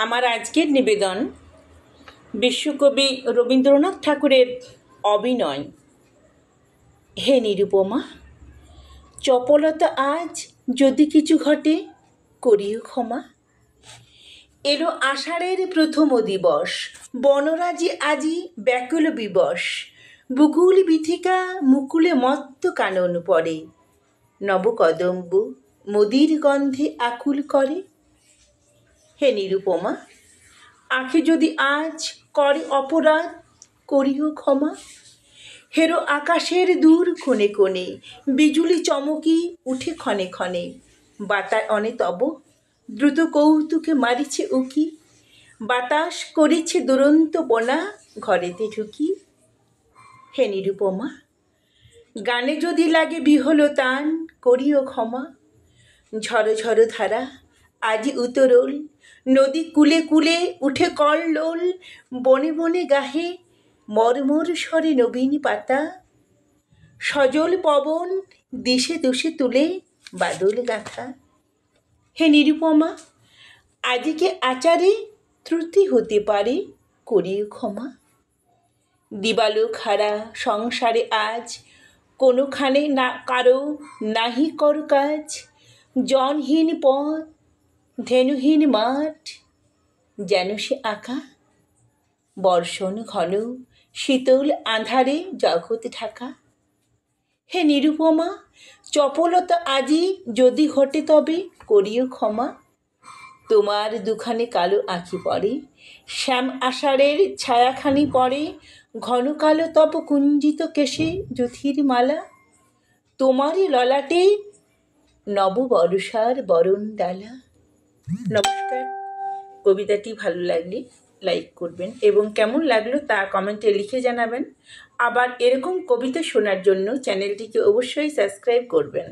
আমার আজকের নিবেদন বিশ্বকবি রবীন্দ্রনাথ ঠাকুরের অভিনয়। হে নিরুপমা, চপলতা আজ যদি কিছু ঘটে করিও ক্ষমা। এলো আষাঢ়ের প্রথম দিবস, বনরাজি আজি ব্যাকুল বিবশ। বুকুল বিথিকা মুকুলে মত্ত কানন পড়ে, নবকদম্ব মদির গন্ধে আকুল করে। হে নিরুপমা, আঁখি যদি আজ করে অপরাধ করিও ক্ষমা। হেরো আকাশের দূর কোণে কোণে, বিজুলি চমকি উঠে ক্ষণে ক্ষণে। বাতায় অনে তব দ্রুত কৌতুকে মারিছে উকি, বাতাস করিছে দুরন্ত বনা ঘরেতে ঢুকি। হে নিরুপমা, গানে যদি লাগে বিহল তান করিও ক্ষমা। ঝড়ো ঝড়ো ধারা আজি উতরোল, নদী কূলে কূলে উঠে কল্লোল। বনে বনে গাহে মর্মর স্বরে নবীন পাতা, সজল পবন দিশে দুশে তুলে বাদল গাথা। হে নিরুপমা, আজকে আচারে ত্রুটি হতে পারে করিও ক্ষমা। দিবালোক হারা সংসারে আজ কোনোখানে না কারো নাহি কর কাজ। জনহীন পথ ধেনুহীন মাঠ যেন সে আঁকা, বর্ষণ ঘন শীতল আঁধারে জগৎ ঢাকা। হে নিরুপমা, চপলতা আজি যদি ঘটে তবে করিও ক্ষমা। তোমার দুখানে কালো আঁখি পড়ে, শ্যাম আষাঢ়ের ছায়াখানি পড়ে। ঘন কালো তব কুঞ্জিত কেশে যুথির মালা, তোমারই ললাটে নব বর্ষার বরণ ডালা। নমস্কার। কবিতাটি ভালো লাগলে লাইক করবেন এবং কেমন লাগলো তা কমেন্টে লিখে জানাবেন। আবার এরকম কবিতা শোনার জন্য চ্যানেলটিকে অবশ্যই সাবস্ক্রাইব করবেন।